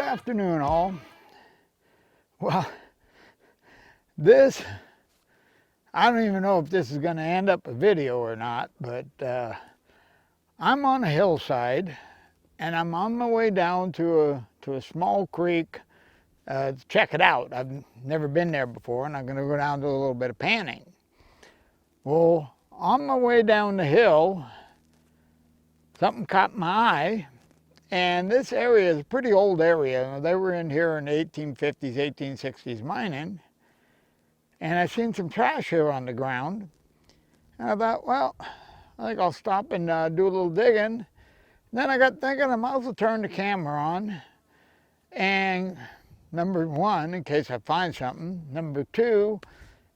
afternoon, all. Well, I don't even know if this is going to end up a video or not, but I'm on a hillside and I'm on my way down to a small creek to check it out. I've never been there before, and I'm going to go down to a little bit of panning. Well, on my way down the hill, something caught my eye. And this area is a pretty old area. They were in here in the 1850s, 1860s mining. And I seen some trash here on the ground. And I thought, well, I think I'll stop and do a little digging. Then I got thinking I might as well turn the camera on. And number one, in case I find something. Number two,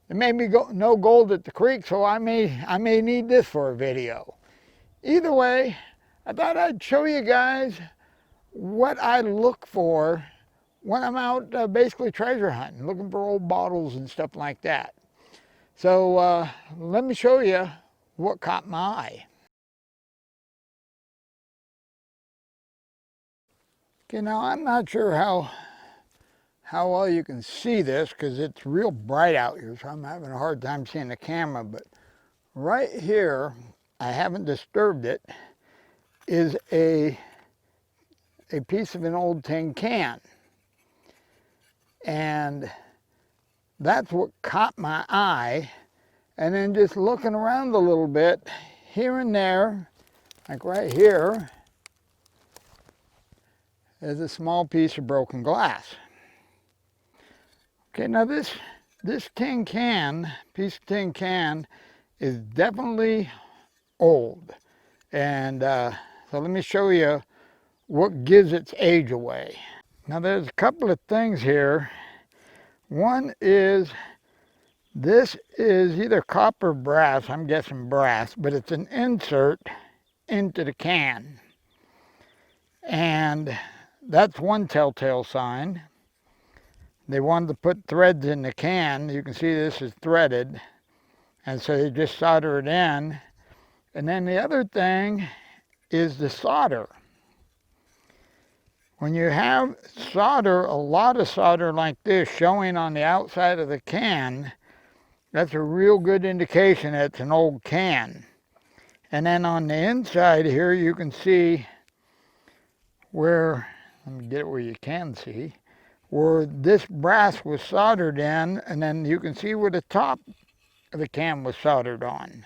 it made me no gold at the creek, so I may need this for a video. Either way, I thought I'd show you guys what I look for when I'm out basically treasure hunting, looking for old bottles and stuff like that. So let me show you what caught my eye. Okay, now I'm not sure how well you can see this because it's real bright out here, so I'm having a hard time seeing the camera, but right here, I haven't disturbed it, is a piece of an old tin can. And that's what caught my eye. And then just looking around a little bit, here and there, like right here, is a small piece of broken glass. Okay, now this piece of tin can is definitely old. And so let me show you what gives its age away. Now there's a couple of things here. One is, this is either copper or brass, I'm guessing brass, but it's an insert into the can. And that's one telltale sign. They wanted to put threads in the can. You can see this is threaded. And so they just solder it in. And then the other thing is the solder. When you have solder, a lot of solder like this showing on the outside of the can, that's a real good indication that it's an old can. And then on the inside here, you can see where, let me get it where you can see, where this brass was soldered in, and then you can see where the top of the can was soldered on.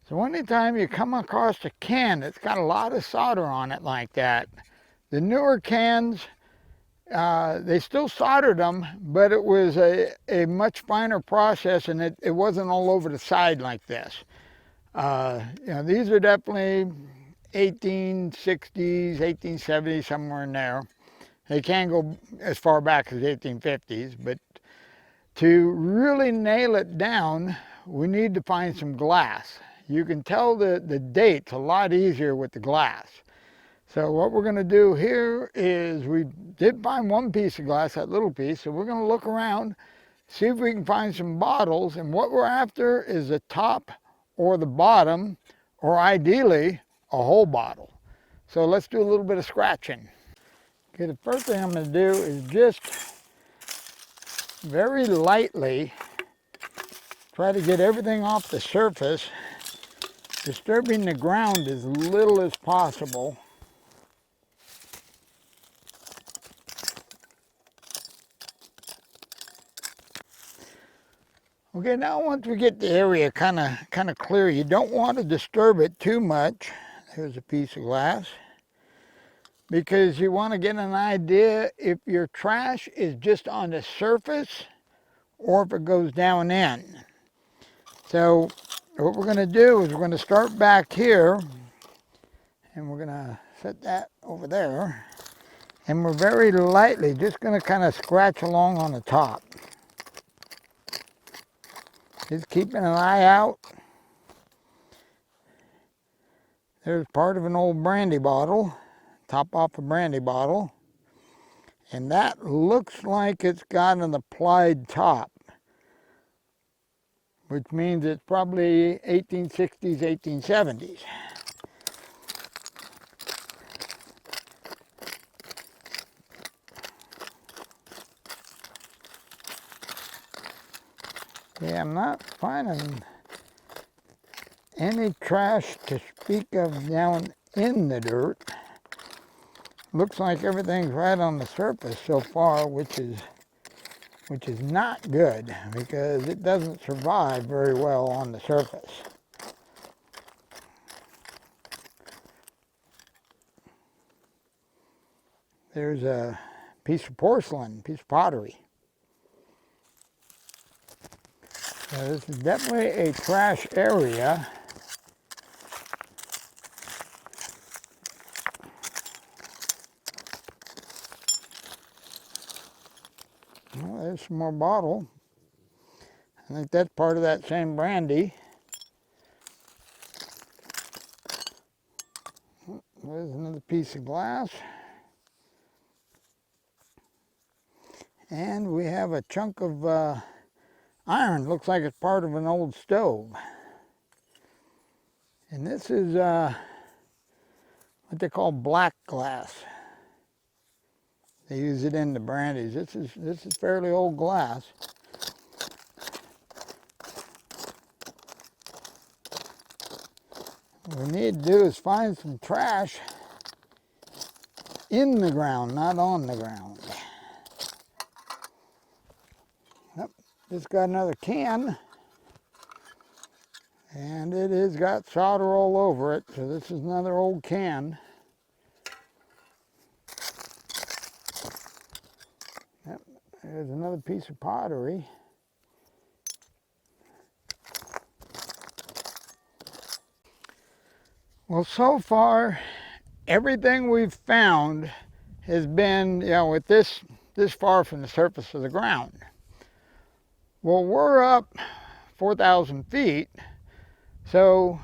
So anytime you come across a can that's got a lot of solder on it like that, the newer cans, they still soldered them, but it was a much finer process, and it wasn't all over the side like this. These are definitely 1860s, 1870s, somewhere in there. They can go as far back as 1850s, but to really nail it down, we need to find some glass. You can tell the dates a lot easier with the glass. So what we're going to do here is, we did find one piece of glass, that little piece, so we're going to look around, see if we can find some bottles, and what we're after is the top or the bottom, or ideally a whole bottle. So let's do a little bit of scratching. Okay, the first thing I'm going to do is just very lightly try to get everything off the surface, disturbing the ground as little as possible. Okay, now once we get the area kind of clear, you don't want to disturb it too much. Here's a piece of glass. Because you want to get an idea if your trash is just on the surface or if it goes down in. So what we're going to do is we're going to start back here, and we're going to set that over there. And we're very lightly just going to kind of scratch along on the top. Just keeping an eye out. There's part of an old brandy bottle, top off a brandy bottle. And that looks like it's got an applied top, which means it's probably 1860s, 1870s. Okay, I'm not finding any trash to speak of down in the dirt. Looks like everything's right on the surface so far, which is not good because it doesn't survive very well on the surface. There's a piece of porcelain, piece of pottery. So this is definitely a trash area. Well, there's some more bottle. I think that's part of that same brandy. There's another piece of glass. And we have a chunk of iron. Looks like it's part of an old stove. And this is what they call black glass. They use it in the brandies. This is fairly old glass. What we need to do is find some trash in the ground, not on the ground. Yep, just got another can. And it has got solder all over it, so this is another old can. Yep, there's another piece of pottery. Well, so far, everything we've found has been, with this far from the surface of the ground. Well, we're up 4,000 feet, so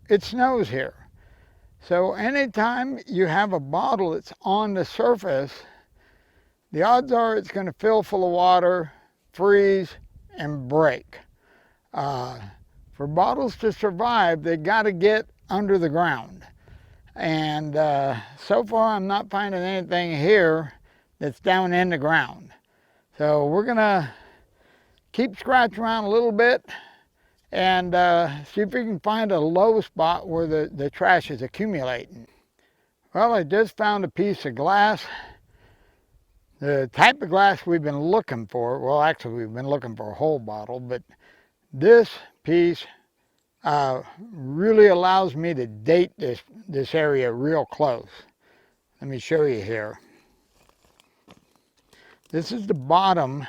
it snows here. So anytime you have a bottle that's on the surface, the odds are it's going to fill full of water, freeze, and break. For bottles to survive, they got to get under the ground. And so far, I'm not finding anything here that's down in the ground. So we're going to keep scratching around a little bit and see if we can find a low spot where the trash is accumulating. Well, I just found a piece of glass. The type of glass we've been looking for, well, actually we've been looking for a whole bottle, but this piece really allows me to date this area real close. Let me show you here. This is the bottom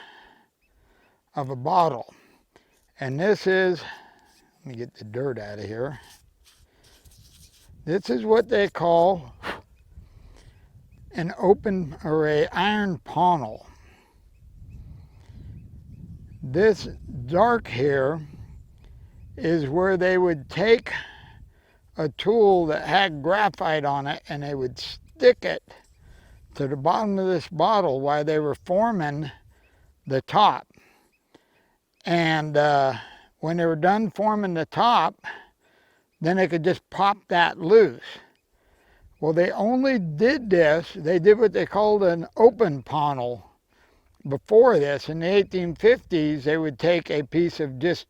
of a bottle, and this is, let me get the dirt out of here. This is what they call an open or a iron funnel. This dark here is where they would take a tool that had graphite on it and they would stick it to the bottom of this bottle while they were forming the top. And when they were done forming the top, then they could just pop that loose. Well, they only did this, they did what they called an open funnel before this. In the 1850s, they would take a piece of just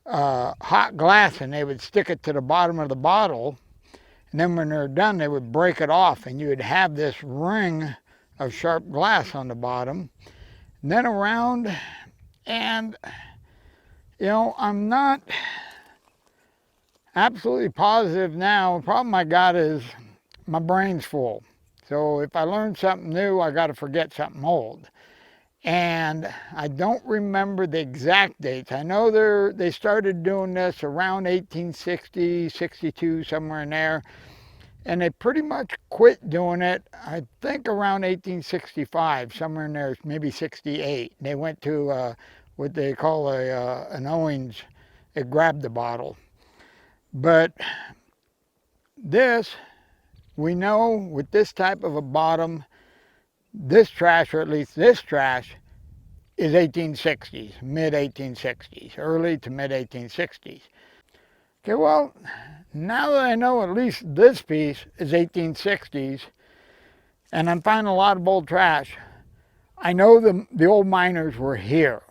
hot glass and they would stick it to the bottom of the bottle. And then when they're done, they would break it off and you would have this ring of sharp glass on the bottom. And then around, and I'm not absolutely positive now. The problem I got is my brain's full. So if I learn something new, I got to forget something old. And I don't remember the exact dates. I know they started doing this around 1860, 62, somewhere in there. And they pretty much quit doing it, I think around 1865, somewhere in there, maybe 68. They went to what they call an Owens. It grabbed the bottle. But this, we know with this type of a bottom, this trash, or at least this trash, is 1860s, mid-1860s, early to mid-1860s. Okay, well, now that I know at least this piece is 1860s, and I'm finding a lot of old trash, I know the old miners were here.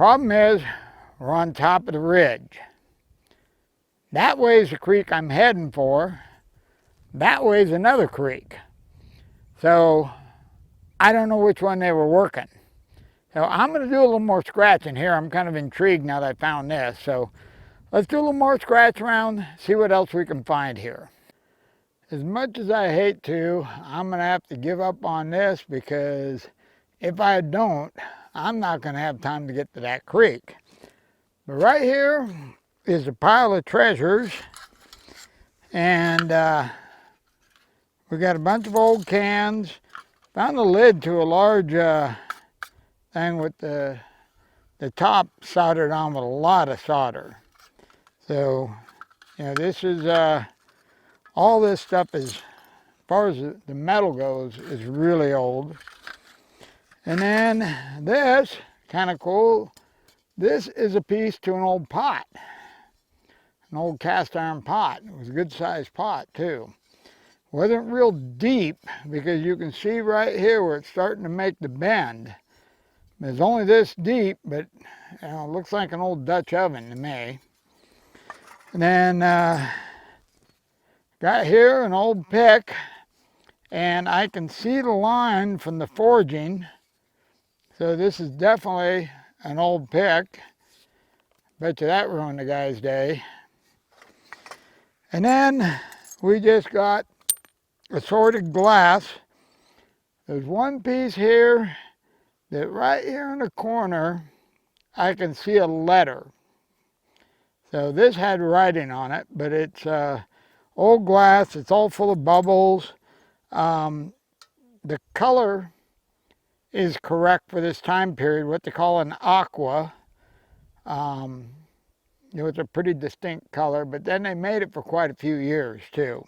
Problem is, we're on top of the ridge. That way is the creek I'm heading for. That way is another creek. So I don't know which one they were working. So I'm going to do a little more scratching here. I'm kind of intrigued now that I found this. So let's do a little more scratch around, see what else we can find here. As much as I hate to, I'm going to have to give up on this because if I don't, I'm not going to have time to get to that creek. But right here is a pile of treasures, and we got a bunch of old cans. Found the lid to a large thing with the top soldered on with a lot of solder. So, you know, this is, all this stuff is, as far as the metal goes, is really old. And then this, kind of cool, this is a piece to an old pot. An old cast iron pot. It was a good sized pot too. Wasn't real deep because you can see right here where it's starting to make the bend. It's only this deep, but you know, it looks like an old Dutch oven to me. And then got here an old pick, and I can see the line from the forging. So this is definitely an old pick. Bet you that ruined the guy's day. And then we just got assorted glass. There's one piece here that right here in the corner, I can see a letter. So this had writing on it, but it's old glass. It's all full of bubbles. The color is correct for this time period, what they call an aqua. You know, it's a pretty distinct color, but then they made it for quite a few years too.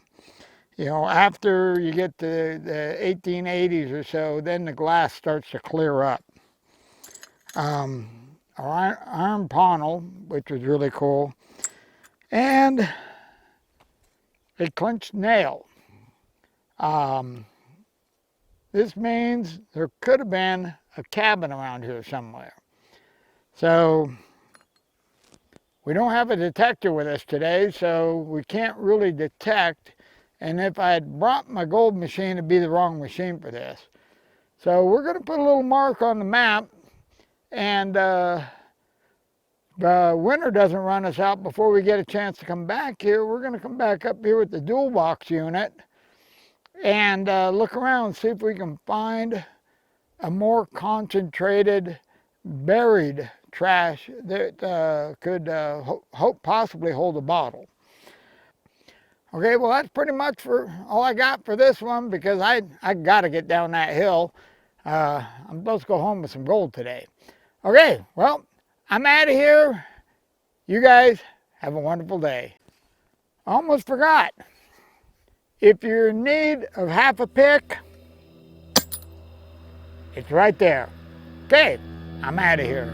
You know, after you get to the 1880s or so, then the glass starts to clear up. Iron panel, which was really cool, and a clenched nail. This means there could have been a cabin around here somewhere. So we don't have a detector with us today, so we can't really detect. And if I had brought my gold machine, it'd be the wrong machine for this. So we're going to put a little mark on the map, and the winter doesn't run us out before we get a chance to come back here. We're going to come back up here with the dual box unit and look around and see if we can find a more concentrated buried trash that could possibly hold a bottle. Okay, well that's pretty much for all I got for this one because I got to get down that hill. I'm supposed to go home with some gold today. Okay, well, I'm out of here. You guys have a wonderful day. I almost forgot. If you're in need of half a pick, it's right there. Okay, I'm out of here.